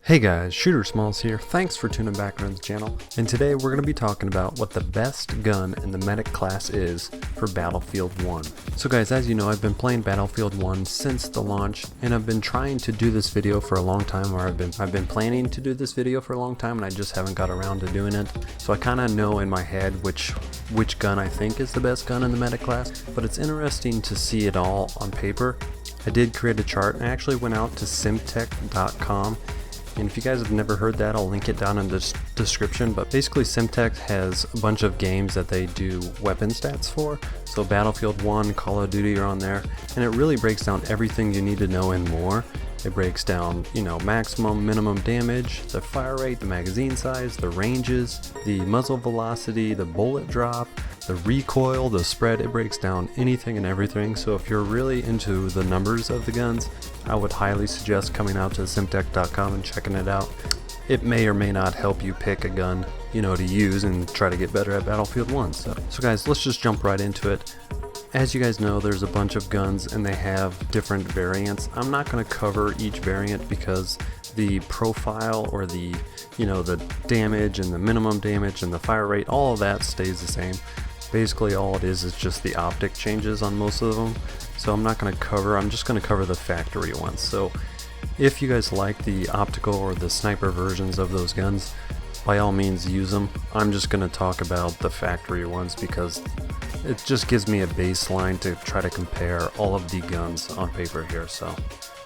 Hey guys, Shootersmallz here. Thanks for tuning back into the channel. And today we're going to be talking about what the best gun in the medic class is for Battlefield 1. So guys, as you know, I've been playing Battlefield 1 since the launch, and I've been trying to do this video for a long time, or I've been planning to do this video for a long time, and I just haven't got around to doing it. So I kind of know in my head which gun I think is the best gun in the medic class, but it's interesting to see it all on paper. I did create a chart, and I actually went out to simtech.com. And if you guys have never heard that, I'll link it down in the description. But basically, Simtech has a bunch of games that they do weapon stats for. So Battlefield 1, Call of Duty are on there. And it really breaks down everything you need to know and more. It breaks down, maximum, minimum damage, the fire rate, the magazine size, the ranges, the muzzle velocity, the bullet drop, the recoil, the spread. It breaks down anything and everything. So if you're really into the numbers of the guns, I would highly suggest coming out to simtech.com and checking it out. It may or may not help you pick a gun, to use and try to get better at Battlefield 1. So guys, let's just jump right into it. As you guys know, there's a bunch of guns and they have different variants. I'm not going to cover each variant because the profile or the damage and the minimum damage and the fire rate, all of that stays the same. Basically all it is just the optic changes on most of them. So I'm not going to cover, I'm just going to cover the factory ones. So if you guys like the optical or the sniper versions of those guns, by all means use them. I'm just going to talk about the factory ones because it just gives me a baseline to try to compare all of the guns on paper here. So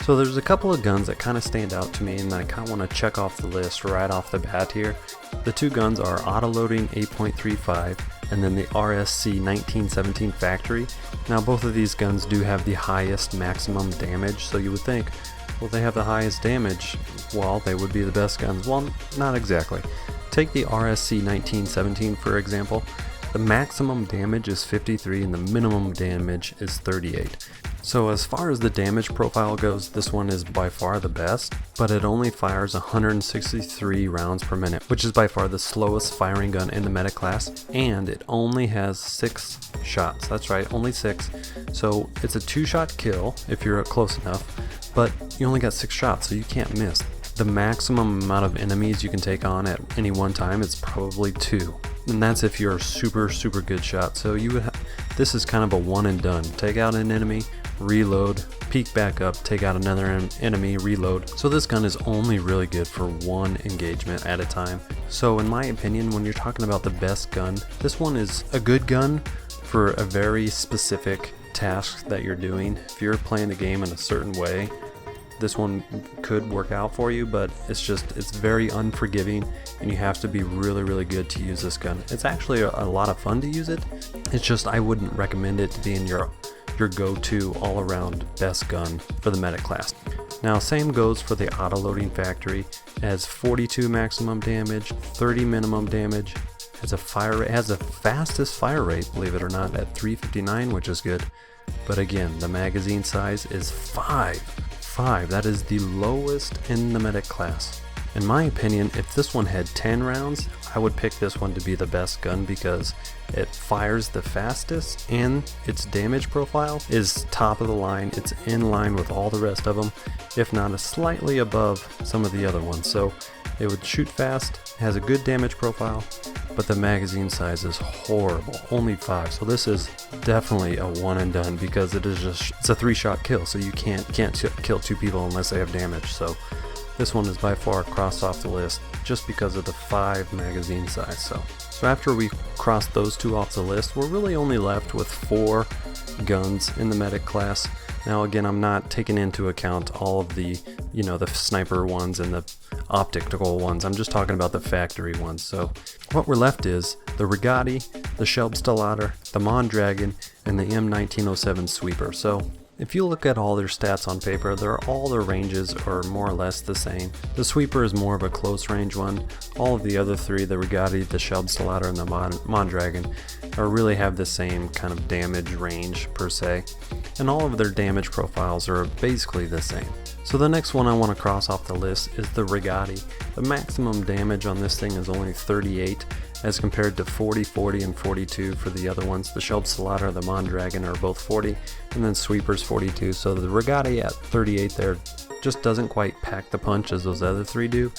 there's a couple of guns that kind of stand out to me and I kind of want to check off the list right off the bat here. The two guns are Autoloading 8.35 and then the RSC 1917 Factory. Now both of these guns do have the highest maximum damage, so you would think, well, they have the highest damage, well, they would be the best guns. Well, not exactly. Take the RSC 1917 for example. The maximum damage is 53 and the minimum damage is 38. So as far as the damage profile goes, this one is by far the best, but it only fires 163 rounds per minute, which is by far the slowest firing gun in the medic class, and it only has 6 shots. That's right, only 6. So it's a 2-shot kill if you're close enough, but you only got 6 shots, so you can't miss. The maximum amount of enemies you can take on at any one time is probably 2. And that's if you're a super good shot. So this is kind of a one and done. Take out an enemy, reload, peek back up, take out another enemy, reload. So this gun is only really good for one engagement at a time. So in my opinion, when you're talking about the best gun, this one is a good gun for a very specific task that you're doing. If you're playing the game in a certain way, this one could work out for you, but it's very unforgiving and you have to be really good to use this gun. It's actually a lot of fun to use it. It's just I wouldn't recommend it to be in your go-to all-around best gun for the medic class. Now same goes for the Autoloading Factory. It has 42 maximum damage, 30 minimum damage. It has the fastest fire rate, believe it or not, at 359, which is good. But again, the magazine size is 5. That is the lowest in the medic class. In my opinion, if this one had 10 rounds, I would pick this one to be the best gun because it fires the fastest and its damage profile is top of the line. It's in line with all the rest of them, if not slightly above some of the other ones. So it would shoot fast, has a good damage profile, but the magazine size is horrible, only 5. So this is definitely a one and done because it's a 3-shot kill, so you can't kill 2 people unless they have damage. So this one is by far crossed off the list just because of the 5 magazine size. So after we cross those 2 off the list, we're really only left with 4 guns in the medic class. Now again, I'm not taking into account all of the the sniper ones and the optical ones. I'm just talking about the factory ones. So what we're left is the Regatti, the Shootersmallz, the Mondragon, and the M1907 Sweeper. So if you look at all their stats on paper, all their ranges are more or less the same. The Sweeper is more of a close range one. All of the other 3, the Regatti, the Shootersmallz, and the Mondragon, really have the same kind of damage range per se. And all of their damage profiles are basically the same. So the next one I want to cross off the list is the Regatti. The maximum damage on this thing is only 38 as compared to 40, 40, and 42 for the other ones. The Shootersmallz, the Mondragon are both 40, and then Sweeper's 42. So the Regatti at 38 there just doesn't quite pack the punch as those other three do.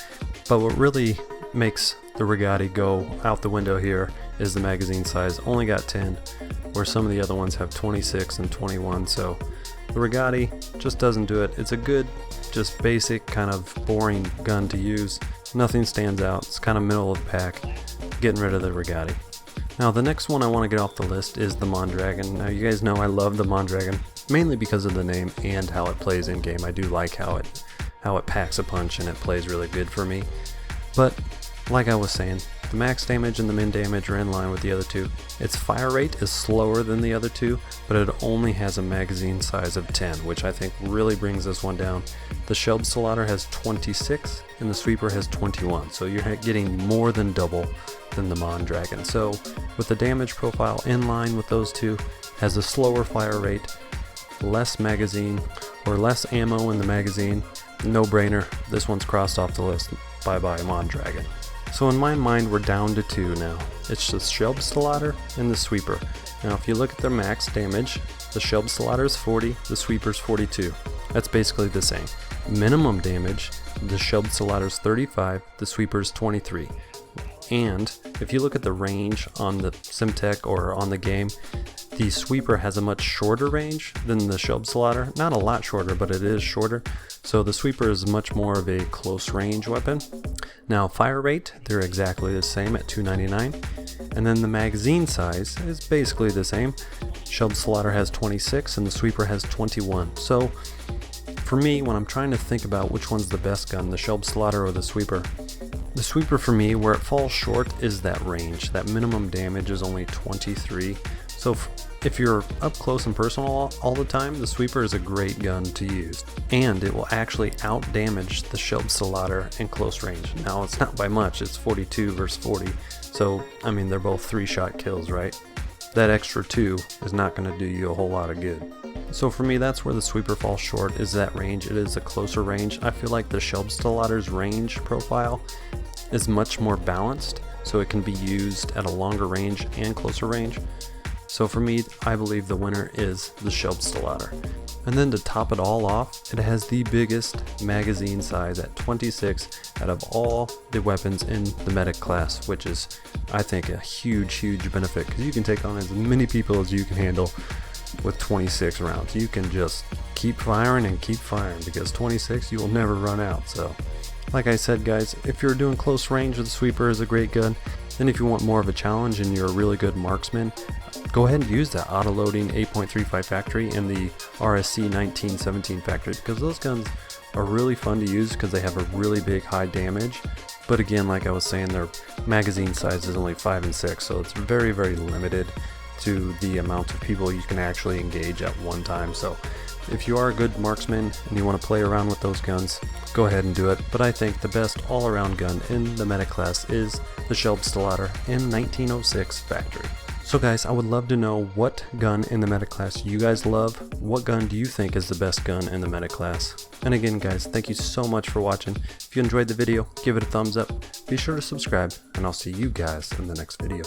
But what really makes the Regatti go out the window here is the magazine size. Only got 10, where some of the other ones have 26 and 21. So the Regatti just doesn't do it. It's a good, just basic kind of boring gun to use. Nothing stands out. It's kind of middle of the pack. Getting rid of the Regatti. Now the next one I want to get off the list is the Mondragon. Now you guys know I love the Mondragon, mainly because of the name and how it plays in game. I do like how it packs a punch and it plays really good for me. But like I was saying, the max damage and the min damage are in line with the other two. Its fire rate is slower than the other two, but it only has a magazine size of 10, which I think really brings this one down. The Shootersmallz has 26 and the Sweeper has 21, so you're getting more than double than the Mondragon. So with the damage profile in line with those two, has a slower fire rate, less magazine or less ammo in the magazine, no brainer. This one's crossed off the list. Bye bye Mondragon. So in my mind we're down to two now. It's the Shootersmallz and the Sweeper. Now if you look at their max damage, the Shootersmallz is 40, the Sweeper's 42. That's basically the same. Minimum damage, the Shootersmallz is 35, the Sweeper's 23. And if you look at the range on the Simtech or on the game, the Sweeper has a much shorter range than the Shootersmallz. Not a lot shorter, but it is shorter. So the Sweeper is much more of a close range weapon. Now fire rate, they're exactly the same at 299. And then the magazine size is basically the same. Shootersmallz has 26 and the Sweeper has 21. So for me, when I'm trying to think about which one's the best gun, the Shootersmallz or the Sweeper for me, where it falls short is that range. That minimum damage is only 23. So if you're up close and personal all the time, the Sweeper is a great gun to use. And it will actually out damage the Shootersmallz in close range. Now it's not by much, it's 42 versus 40. So, I mean, they're both 3-shot kills, right? That extra 2 is not going to do you a whole lot of good. So for me, that's where the Sweeper falls short, is that range. It is a closer range. I feel like the Shootersmallz's range profile is much more balanced, so it can be used at a longer range and closer range. So for me, I believe the winner is the Shootersmallz. And then to top it all off, it has the biggest magazine size at 26 out of all the weapons in the medic class, which is, I think, a huge benefit, because you can take on as many people as you can handle with 26 rounds. You can just keep firing and keep firing, because 26 you will never run out. So like I said, guys, if you're doing close range, the Sweeper is a great gun. Then if you want more of a challenge and you're a really good marksman, go ahead and use that auto-loading 8.35 factory and the RSC 1917 factory, because those guns are really fun to use because they have a really big high damage. But again, like I was saying, their magazine size is only 5 and 6, so it's very limited to the amount of people you can actually engage at one time. So if you are a good marksman and you want to play around with those guns, go ahead and do it. But I think the best all-around gun in the medic class is the Shootersmallz in 1906 factory. So guys, I would love to know what gun in the medic class you guys love. What gun do you think is the best gun in the medic class? And again, guys, thank you so much for watching. If you enjoyed the video, give it a thumbs up. Be sure to subscribe, and I'll see you guys in the next video.